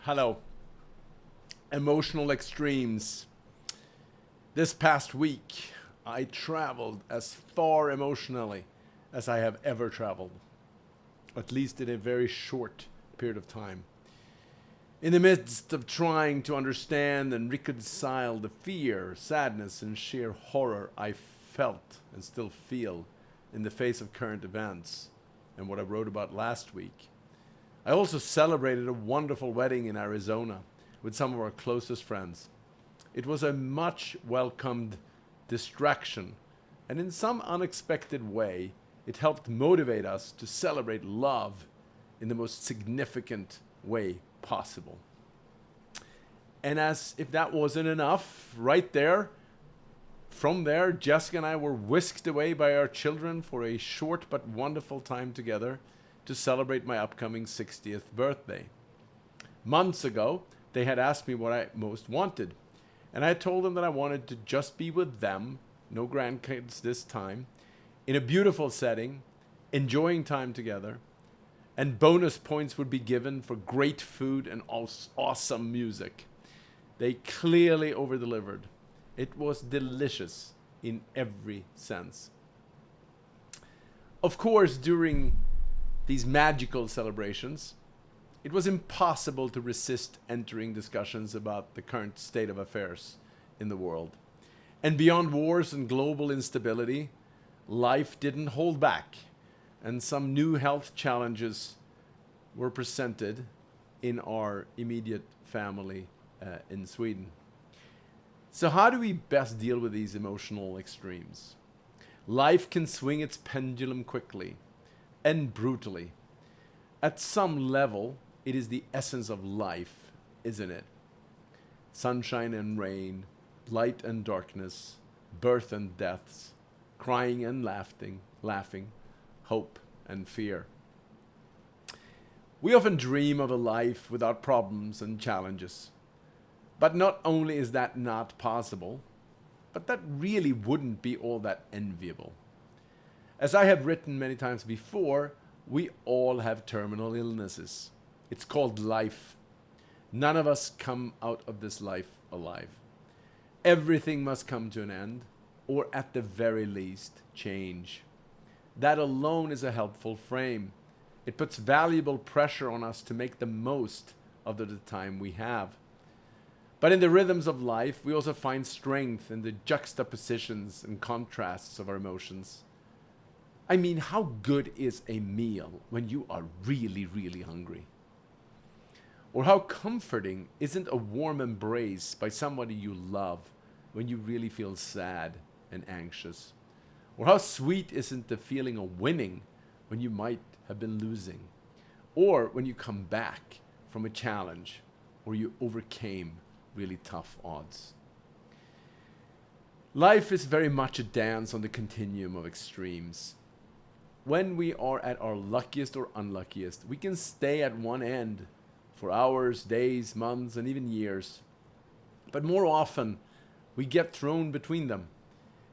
Hello. Emotional extremes. This past week, I traveled as far emotionally as I have ever traveled, at least in a very short period of time. In the midst of trying to understand and reconcile the fear, sadness, and sheer horror I felt and still feel in the face of current events and what I wrote about last week, I also celebrated a wonderful wedding in Arizona with some of our closest friends. It was a much welcomed distraction, and in some unexpected way, it helped motivate us to celebrate love in the most significant way possible. And as if that wasn't enough, right there, from there, Jessica and I were whisked away by our children for a short but wonderful time together to celebrate my upcoming 60th birthday. Months ago, they had asked me what I most wanted, and I told them that I wanted to just be with them, no grandkids this time, in a beautiful setting, enjoying time together, and bonus points would be given for great food and awesome music. They clearly over delivered. It was delicious in every sense. Of course, during these magical celebrations, it was impossible to resist entering discussions about the current state of affairs in the world. And beyond wars and global instability, life didn't hold back, and some new health challenges were presented in our immediate family in Sweden. So, how do we best deal with these emotional extremes? Life can swing its pendulum quickly and brutally. At some level, it is the essence of life, isn't it? Sunshine and rain, light and darkness, birth and deaths, crying and laughing, hope and fear. We often dream of a life without problems and challenges. But not only is that not possible, but that really wouldn't be all that enviable. As I have written many times before, we all have terminal illnesses. It's called life. None of us come out of this life alive. Everything must come to an end, or at the very least, change. That alone is a helpful frame. It puts valuable pressure on us to make the most of the time we have. But in the rhythms of life, we also find strength in the juxtapositions and contrasts of our emotions. I mean, how good is a meal when you are really, really hungry? Or how comforting isn't a warm embrace by somebody you love when you really feel sad and anxious? Or how sweet isn't the feeling of winning when you might have been losing? Or when you come back from a challenge or you overcame really tough odds. Life is very much a dance on the continuum of extremes. When we are at our luckiest or unluckiest, we can stay at one end for hours, days, months, and even years. But more often, we get thrown between them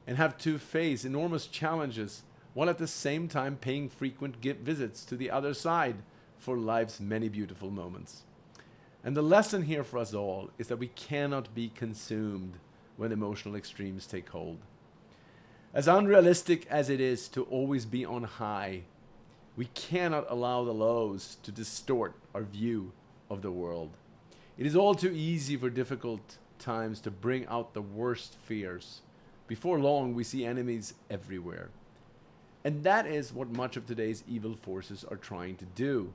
and have to face enormous challenges while at the same time paying frequent visits to the other side for life's many beautiful moments. And the lesson here for us all is that we cannot be consumed when emotional extremes take hold. As unrealistic as it is to always be on high, we cannot allow the lows to distort our view of the world. It is all too easy for difficult times to bring out the worst fears. Before long, we see enemies everywhere. And that is what much of today's evil forces are trying to do,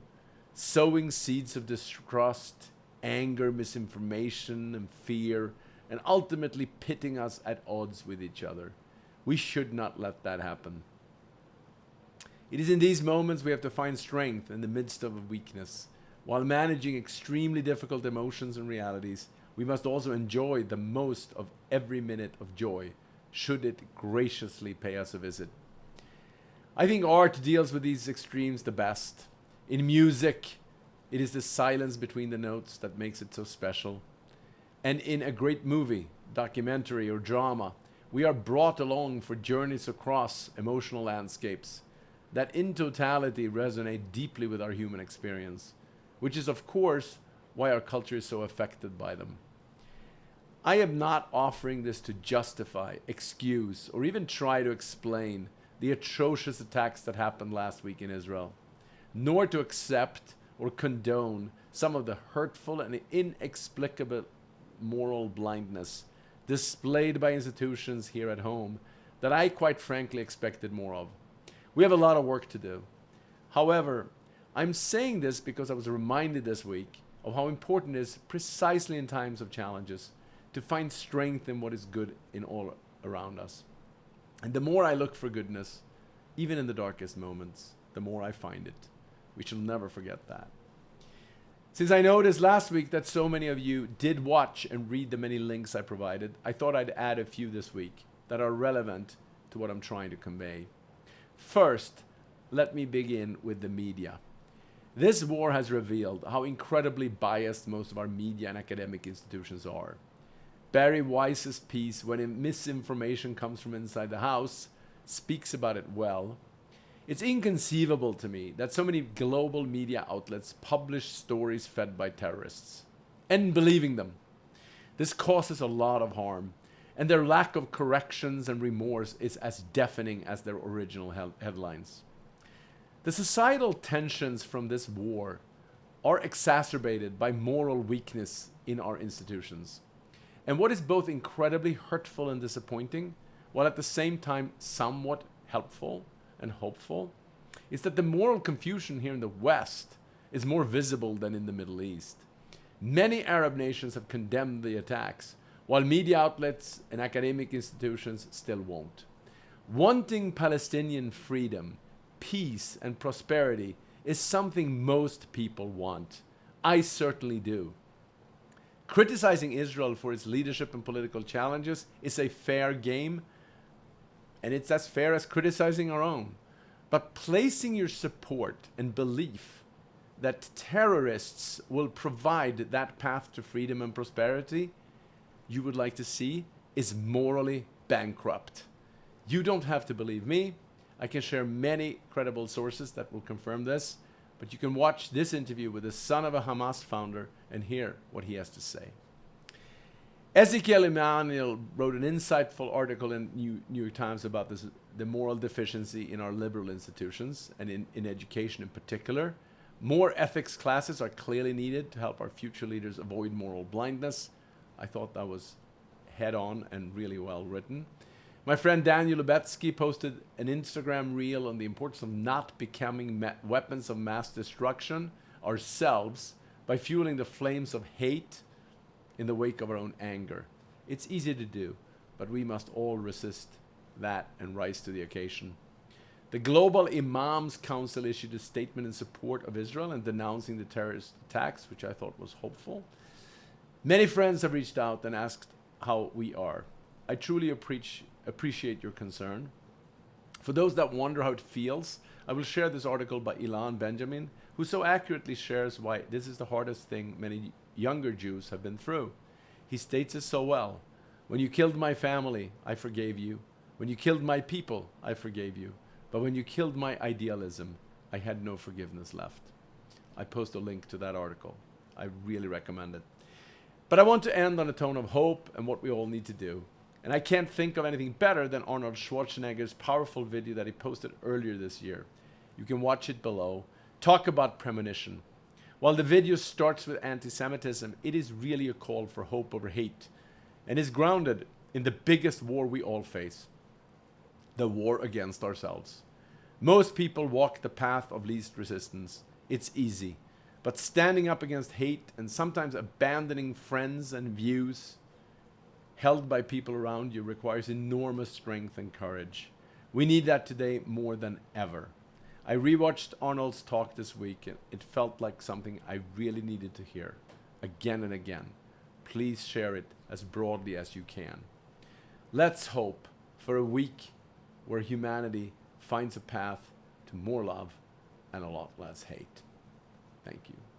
sowing seeds of distrust, anger, misinformation, and fear, and ultimately pitting us at odds with each other. We should not let that happen. It is in these moments we have to find strength in the midst of weakness. While managing extremely difficult emotions and realities, we must also enjoy the most of every minute of joy, should it graciously pay us a visit. I think art deals with these extremes the best. In music, it is the silence between the notes that makes it so special. And in a great movie, documentary, or drama, we are brought along for journeys across emotional landscapes that in totality resonate deeply with our human experience, which is, of course, why our culture is so affected by them. I am not offering this to justify, excuse, or even try to explain the atrocious attacks that happened last week in Israel, nor to accept or condone some of the hurtful and inexplicable moral blindness displayed by institutions here at home that I quite frankly expected more of. We have a lot of work to do. However, I'm saying this because I was reminded this week of how important it is, precisely in times of challenges, to find strength in what is good in all around us. And the more I look for goodness, even in the darkest moments, the more I find it. We shall never forget that. Since I noticed last week that so many of you did watch and read the many links I provided, I thought I'd add a few this week that are relevant to what I'm trying to convey. First, let me begin with the media. This war has revealed how incredibly biased most of our media and academic institutions are. Barry Weiss's piece, When Misinformation Comes from Inside the House, speaks about it well. It's inconceivable to me that so many global media outlets publish stories fed by terrorists and believing them. This causes a lot of harm, and their lack of corrections and remorse is as deafening as their original headlines. The societal tensions from this war are exacerbated by moral weakness in our institutions. And what is both incredibly hurtful and disappointing, while at the same time somewhat helpful and hopeful, is that the moral confusion here in the West is more visible than in the Middle East. Many Arab nations have condemned the attacks, while media outlets and academic institutions still won't. Wanting Palestinian freedom, peace, and prosperity is something most people want. I certainly do. Criticizing Israel for its leadership and political challenges is a fair game, and it's as fair as criticizing our own. But placing your support and belief that terrorists will provide that path to freedom and prosperity you would like to see is morally bankrupt. You don't have to believe me. I can share many credible sources that will confirm this, but you can watch this interview with the son of a Hamas founder and hear what he has to say. Ezekiel Emanuel wrote an insightful article in New York Times about this, the moral deficiency in our liberal institutions and in education in particular. More ethics classes are clearly needed to help our future leaders avoid moral blindness. I thought that was head on and really well written. My friend Daniel Lubetsky posted an Instagram reel on the importance of not becoming weapons of mass destruction ourselves by fueling the flames of hate in the wake of our own anger. It's easy to do, but we must all resist that and rise to the occasion. The Global Imams Council issued a statement in support of Israel and denouncing the terrorist attacks, which I thought was hopeful. Many friends have reached out and asked how we are. I truly appreciate your concern. For those that wonder how it feels, I will share this article by Ilan Benjamin, who so accurately shares why this is the hardest thing many younger Jews have been through. He states it so well. When you killed my family, I forgave you. When you killed my people, I forgave you. But when you killed my idealism, I had no forgiveness left. I post a link to that article. I really recommend it. But I want to end on a tone of hope and what we all need to do. And I can't think of anything better than Arnold Schwarzenegger's powerful video that he posted earlier this year. You can watch it below. Talk about premonition. While the video starts with anti-Semitism, it is really a call for hope over hate and is grounded in the biggest war we all face, the war against ourselves. Most people walk the path of least resistance. It's easy. But standing up against hate and sometimes abandoning friends and views held by people around you requires enormous strength and courage. We need that today more than ever. I rewatched Arnold's talk this week and it felt like something I really needed to hear again and again. Please share it as broadly as you can. Let's hope for a week where humanity finds a path to more love and a lot less hate. Thank you.